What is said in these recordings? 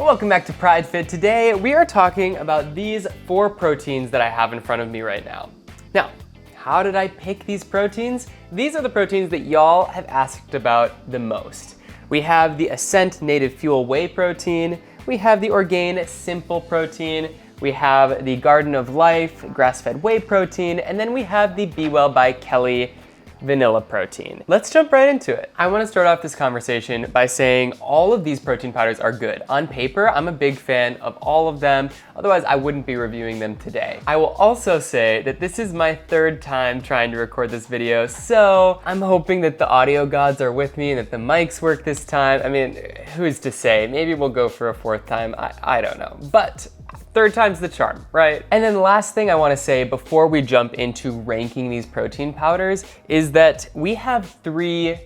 Welcome back to PRIDEFIT. Today we are talking about these 4 proteins that I have in front of me right now. Now, how did I pick these proteins? These are the proteins that y'all have asked about the most. We have the Ascent Native Fuel Whey Protein, we have the Orgain Simple Protein, we have the Garden of Life Grass-Fed Whey Protein, and then we have the Be Well by Kelly Vanilla Protein. Let's jump right into it. I want to start off this conversation by saying all of these protein powders are good. On paper, I'm a big fan of all of them, otherwise I wouldn't be reviewing them today. I will also say that this is my 3rd time trying to record this video, so I'm hoping that the audio gods are with me and that the mics work this time. I mean, who's to say? Maybe we'll go for a 4th time, I don't know. But 3rd time's the charm, right? And then the last thing I want to say before we jump into ranking these protein powders is that we have 3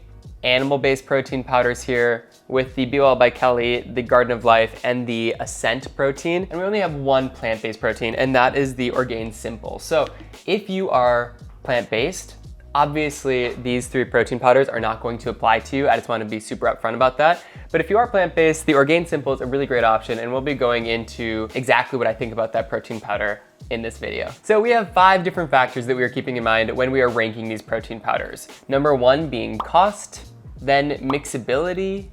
animal-based protein powders here with the Be Well by Kelly, the Garden of Life, and the Ascent protein. And we only have 1 plant-based protein, and that is the Orgain Simple. So if you are plant-based, obviously these 3 protein powders are not going to apply to you. I just want to be super upfront about that. But if you are plant-based, the Orgain Simple is a really great option, and we'll be going into exactly what I think about that protein powder in this video. So we have 5 different factors that we are keeping in mind when we are ranking these protein powders. Number 1 being cost, then mixability,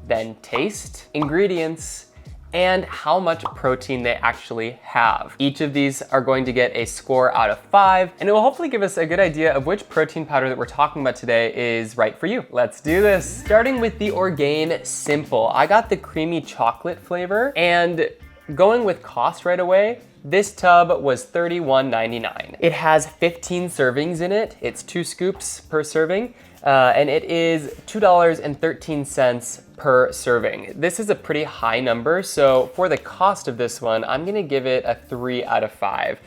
then taste, ingredients, and how much protein they actually have. Each of these are going to get a score out of 5, and it will hopefully give us a good idea of which protein powder that we're talking about today is right for you. Let's do this. Starting with the Orgain Simple. I got the creamy chocolate flavor, and going with cost right away, this tub was $31.99. It has 15 servings in it. It's 2 scoops per serving, and it is $2.13 per serving. This is a pretty high number, so for the cost of this one, I'm gonna give it a 3 out of 5.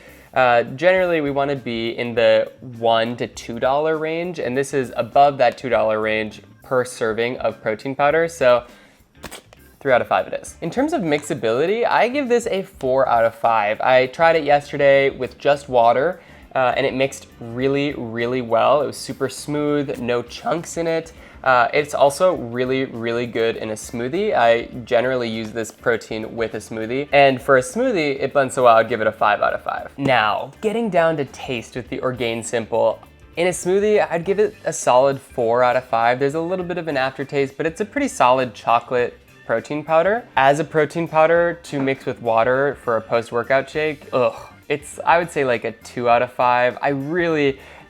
Generally, we wanna be in the $1 to $2 range, and this is above that $2 range per serving of protein powder, so 3 out of 5 it is. In terms of mixability, I give this a 4 out of 5. I tried it yesterday with just water, and it mixed really, really well. It was super smooth, no chunks in it. It's also really, really good in a smoothie. I generally use this protein with a smoothie, and for a smoothie, it blends so well, I'd give it a 5 out of 5. Now, getting down to taste with the Orgain Simple, in a smoothie, I'd give it a solid 4 out of 5. There's a little bit of an aftertaste, but it's a pretty solid chocolate protein powder. As a protein powder to mix with water for a post-workout shake, it's, I would say, like a 2 out of 5.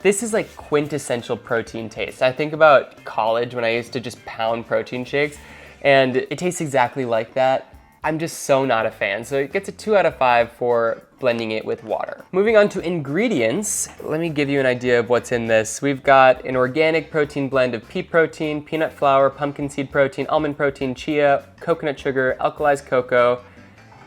This is like quintessential protein taste. I think about college when I used to just pound protein shakes, and it tastes exactly like that. I'm just so not a fan. So it gets a 2 out of 5 for blending it with water. Moving on to ingredients, let me give you an idea of what's in this. We've got an organic protein blend of pea protein, peanut flour, pumpkin seed protein, almond protein, chia, coconut sugar, alkalized cocoa,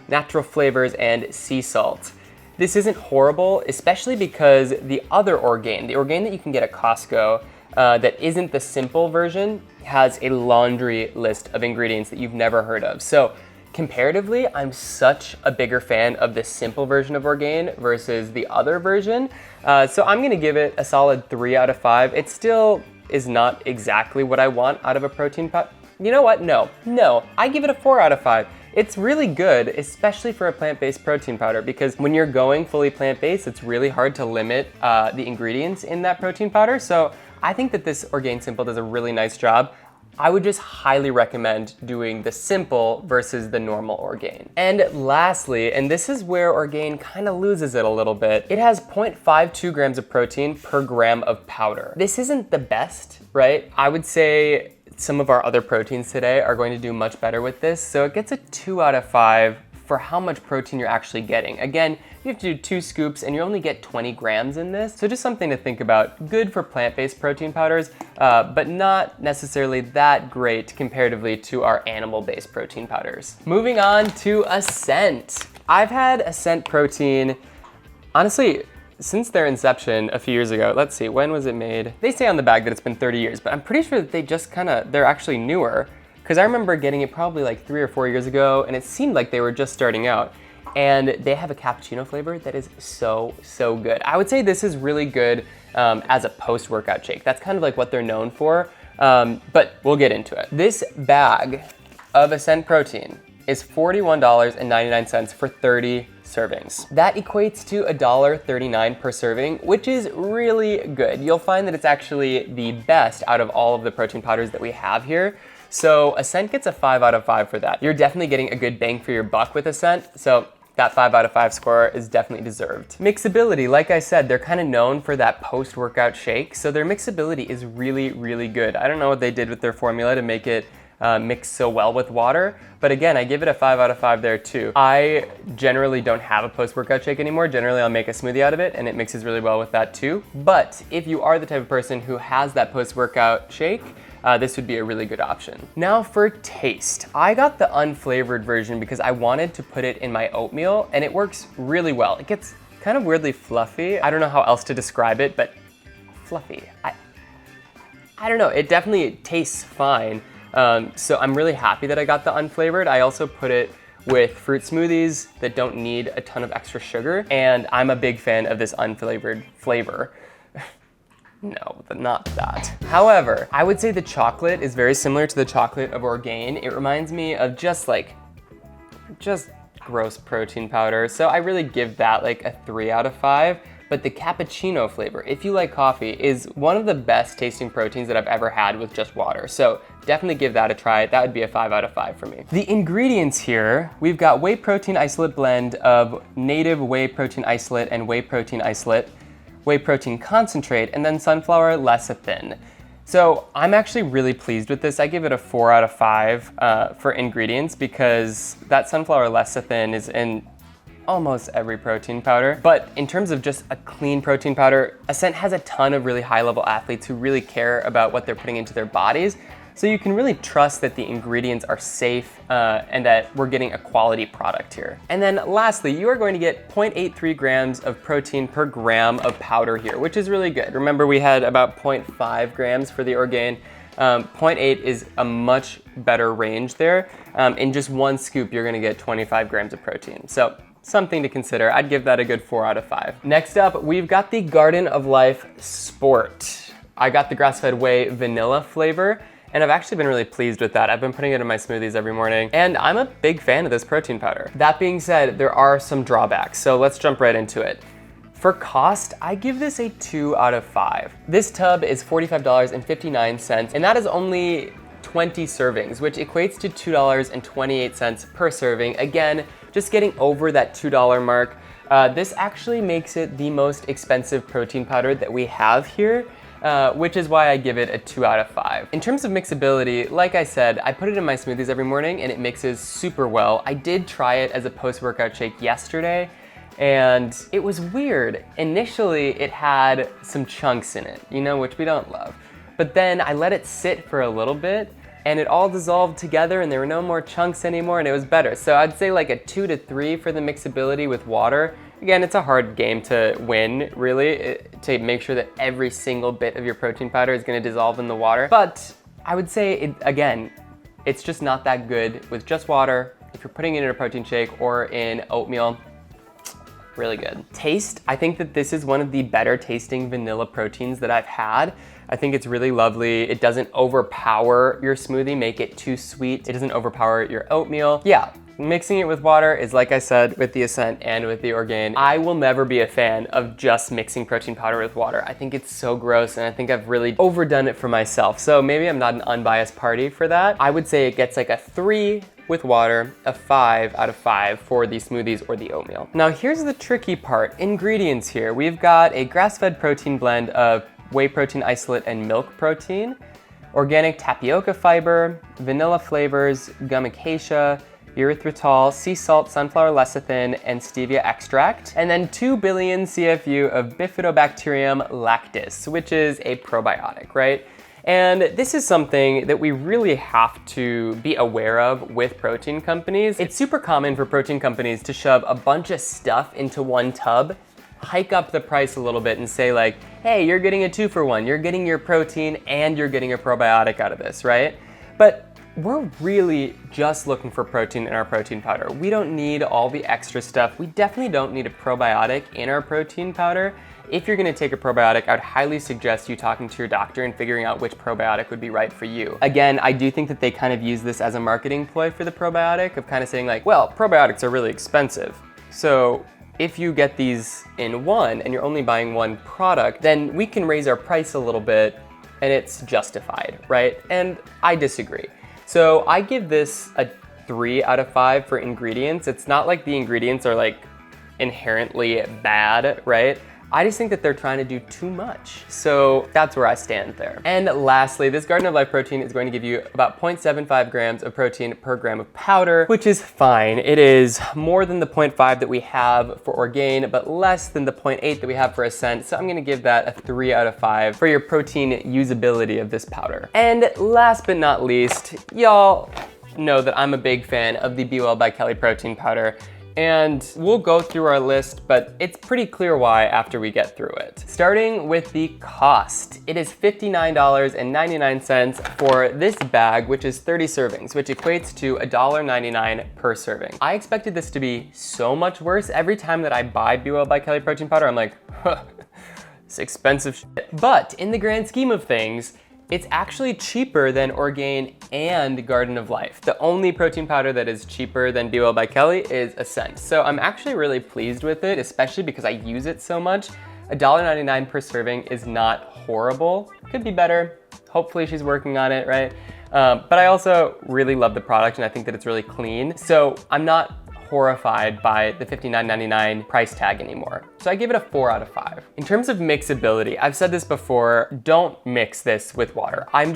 natural flavors, and sea salt. This isn't horrible, especially because the other Orgain, the Orgain that you can get at Costco, that isn't the simple version, has a laundry list of ingredients that you've never heard of. So comparatively, I'm such a bigger fan of the simple version of Orgain versus the other version. So I'm gonna give it a solid 3 out of 5. It still is not exactly what I want out of a protein powder. You know what? No, I give it a 4 out of 5. It's really good, especially for a plant-based protein powder, because when you're going fully plant-based, it's really hard to limit the ingredients in that protein powder. So I think that this Orgain Simple does a really nice job. I would just highly recommend doing the Simple versus the normal Orgain. And lastly, and this is where Orgain kind of loses it a little bit, it has 0.52 grams of protein per gram of powder. This isn't the best, right? I would say some of our other proteins today are going to do much better with this, so it gets a 2 out of 5 for how much protein you're actually getting. Again, you have to do 2 scoops and you only get 20 grams in this, so just something to think about. Good for plant-based protein powders, but not necessarily that great comparatively to our animal-based protein powders. Moving on to Ascent. I've had Ascent protein, honestly, since their inception a few years ago. Let's see, when was it made? They say on the bag that it's been 30 years, but I'm pretty sure that they're actually newer, because I remember getting it probably like 3 or 4 years ago, and it seemed like they were just starting out. And they have a cappuccino flavor that is so good. I would say this is really good as a post-workout shake. That's kind of like what they're known for, but we'll get into it. This bag of Ascent protein is $41.99 for 30 servings. That equates to $1.39 per serving, which is really good. You'll find that it's actually the best out of all of the protein powders that we have here. So Ascent gets a 5 out of 5 for that. You're definitely getting a good bang for your buck with Ascent, so that 5 out of 5 score is definitely deserved. Mixability, like I said, they're kind of known for that post-workout shake, so their mixability is really, really good. I don't know what they did with their formula to make it mix so well with water, but again, I give it a 5 out of 5 there too. I generally don't have a post-workout shake anymore. Generally, I'll make a smoothie out of it, and it mixes really well with that too. But if you are the type of person who has that post-workout shake, this would be a really good option. Now for taste. I got the unflavored version because I wanted to put it in my oatmeal, and it works really well. It gets kind of weirdly fluffy. I don't know how else to describe it, but fluffy. I don't know, it definitely tastes fine. So I'm really happy that I got the unflavored. I also put it with fruit smoothies that don't need a ton of extra sugar, and I'm a big fan of this unflavored flavor. No, not that. However, I would say the chocolate is very similar to the chocolate of Orgain. It reminds me of just gross protein powder. So I really give that like a 3 out of 5. But the cappuccino flavor, if you like coffee, is one of the best tasting proteins that I've ever had with just water. So definitely give that a try. That would be a 5 out of 5 for me. The ingredients here, we've got whey protein isolate blend of native whey protein isolate and whey protein isolate, whey protein concentrate, and then sunflower lecithin. So I'm actually really pleased with this. I give it a 4 out of 5 for ingredients because that sunflower lecithin is in almost every protein powder. But in terms of just a clean protein powder, Ascent has a ton of really high level athletes who really care about what they're putting into their bodies. So you can really trust that the ingredients are safe and that we're getting a quality product here. And then lastly, you are going to get 0.83 grams of protein per gram of powder here, which is really good. Remember, we had about 0.5 grams for the Orgain. 0.8 is a much better range there. In just one scoop, you're gonna get 25 grams of protein. So something to consider. I'd give that a good 4 out of 5. Next up, we've got the Garden of Life Sport. I got the grass-fed whey vanilla flavor, and I've actually been really pleased with that. I've been putting it in my smoothies every morning, and I'm a big fan of this protein powder. That being said, there are some drawbacks, so let's jump right into it. For cost, I give this a 2 out of 5. This tub is $45.59, and that is only 20 servings, which equates to $2.28 per serving. Again, just getting over that $2 mark. This actually makes it the most expensive protein powder that we have here, which is why I give it a 2 out of 5. In terms of mixability, like I said, I put it in my smoothies every morning and it mixes super well. I did try it as a post-workout shake yesterday, and it was weird. Initially, it had some chunks in it, which we don't love. But then I let it sit for a little bit, and it all dissolved together and there were no more chunks anymore, and it was better. So I'd say like a 2 to 3 for the mixability with water. Again, it's a hard game to win, really, to make sure that every single bit of your protein powder is gonna dissolve in the water. But I would say, again, it's just not that good with just water. If you're putting it in a protein shake or in oatmeal, really good. Taste, I think that this is one of the better tasting vanilla proteins that I've had. I think it's really lovely. It doesn't overpower your smoothie, make it too sweet. It doesn't overpower your oatmeal. Yeah, mixing it with water is, like I said, with the Ascent and with the Orgain. I will never be a fan of just mixing protein powder with water. I think it's so gross, and I think I've really overdone it for myself. So maybe I'm not an unbiased party for that. I would say it gets like a 3 with water, a 5 out of 5 for the smoothies or the oatmeal. Now here's the tricky part, ingredients here. We've got a grass-fed protein blend of whey protein isolate and milk protein, organic tapioca fiber, vanilla flavors, gum acacia, erythritol, sea salt, sunflower lecithin, and stevia extract, and then 2 billion CFU of Bifidobacterium lactis, which is a probiotic, right? And this is something that we really have to be aware of with protein companies. It's super common for protein companies to shove a bunch of stuff into one tub, hike up the price a little bit and say like, hey, you're getting a 2-for-1. You're getting your protein and you're getting a probiotic out of this, right? But we're really just looking for protein in our protein powder. We don't need all the extra stuff. We definitely don't need a probiotic in our protein powder. If you're gonna take a probiotic, I would highly suggest you talking to your doctor and figuring out which probiotic would be right for you. Again, I do think that they kind of use this as a marketing ploy for the probiotic of kind of saying like, well, probiotics are really expensive. So if you get these in one and you're only buying one product, then we can raise our price a little bit and it's justified, right? And I disagree. So I give this a 3 out of 5 for ingredients. It's not like the ingredients are like inherently bad, right? I just think that they're trying to do too much. So that's where I stand there. And lastly, this Garden of Life protein is going to give you about 0.75 grams of protein per gram of powder, which is fine. It is more than the 0.5 that we have for Orgain, but less than the 0.8 that we have for Ascent. So I'm gonna give that a 3 out of 5 for your protein usability of this powder. And last but not least, y'all know that I'm a big fan of the Be Well by Kelly protein powder. And we'll go through our list, but it's pretty clear why after we get through it. Starting with the cost. It is $59.99 for this bag, which is 30 servings, which equates to $1.99 per serving. I expected this to be so much worse. Every time that I buy Be Well by Kelly protein powder, I'm like, huh, it's expensive shit. But in the grand scheme of things, it's actually cheaper than Orgain and Garden of Life. The only protein powder that is cheaper than Be Well by Kelly is Ascent. So I'm actually really pleased with it, especially because I use it so much. $1.99 per serving is not horrible. Could be better. Hopefully she's working on it, right? But I also really love the product and I think that it's really clean. So I'm not horrified by the $59.99 price tag anymore. So I give it a 4 out of 5. In terms of mixability, I've said this before, don't mix this with water. I've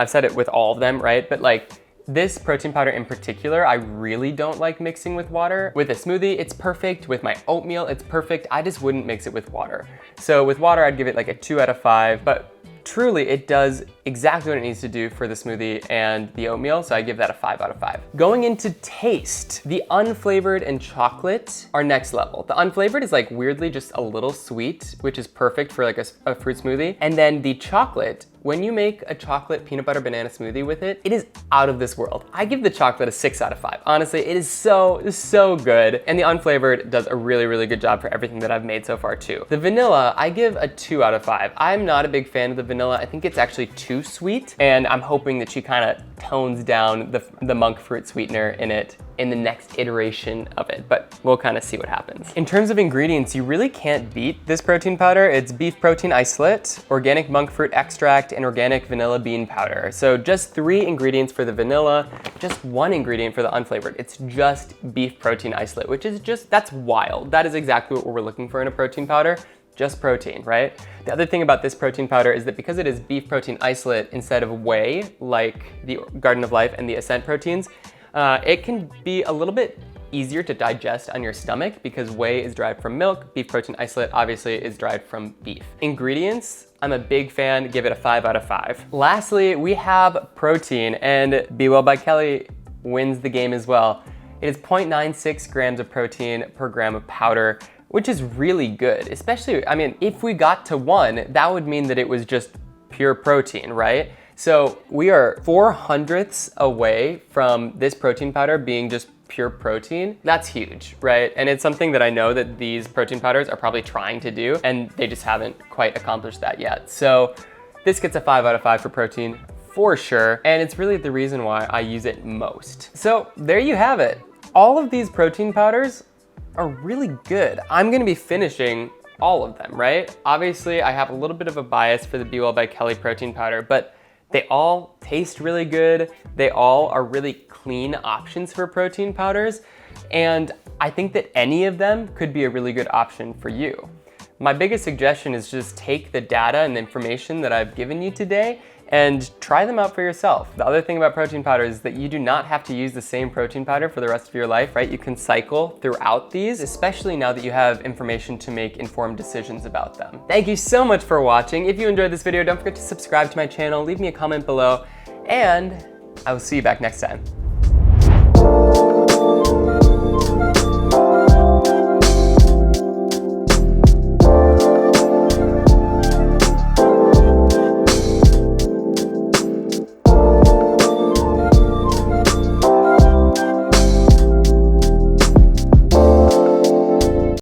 said it with all of them, right? But like this protein powder in particular, I really don't like mixing with water. With a smoothie, it's perfect. With my oatmeal, it's perfect. I just wouldn't mix it with water. So with water, I'd give it like a 2 out of 5, but truly, it does exactly what it needs to do for the smoothie and the oatmeal, so I give that a 5 out of 5. Going into taste, the unflavored and chocolate are next level. The unflavored is like weirdly just a little sweet, which is perfect for like a fruit smoothie. And then the chocolate, when you make a chocolate peanut butter banana smoothie with it, it is out of this world. I give the chocolate a 6 out of 5. Honestly, it is so good. And the unflavored does a really, really good job for everything that I've made so far too. The vanilla, I give a 2 out of 5. I'm not a big fan of the vanilla. I think it's actually too sweet. And I'm hoping that she kind of tones down the monk fruit sweetener in it in the next iteration of it, but we'll kind of see what happens. In terms of ingredients, you really can't beat this protein powder. It's beef protein isolate, organic monk fruit extract, and organic vanilla bean powder. So just 3 ingredients for the vanilla, just 1 ingredient for the unflavored. It's just beef protein isolate, which is that's wild. That is exactly what we're looking for in a protein powder. Just protein, right? The other thing about this protein powder is that because it is beef protein isolate instead of whey, like the Garden of Life and the Ascent proteins, it can be a little bit easier to digest on your stomach because whey is derived from milk, beef protein isolate obviously is derived from beef. Ingredients, I'm a big fan, give it a 5 out of 5. Lastly, we have protein, and Be Well by Kelly wins the game as well. It is 0.96 grams of protein per gram of powder, which is really good, especially, if we got to 1, that would mean that it was just pure protein, right? So we are 0.04 away from this protein powder being just pure protein. That's huge, right? And it's something that I know that these protein powders are probably trying to do, and they just haven't quite accomplished that yet. So this gets a 5 out of 5 for protein for sure, and it's really the reason why I use it most. So there you have it. All of these protein powders are really good. I'm gonna be finishing all of them, right? Obviously, I have a little bit of a bias for the Be Well by Kelly protein powder, but they all taste really good. They all are really clean options for protein powders. And I think that any of them could be a really good option for you. My biggest suggestion is just take the data and the information that I've given you today and try them out for yourself. The other thing about protein powder is that you do not have to use the same protein powder for the rest of your life, right? You can cycle throughout these, especially now that you have information to make informed decisions about them. Thank you so much for watching. If you enjoyed this video, don't forget to subscribe to my channel, leave me a comment below, and I will see you back next time.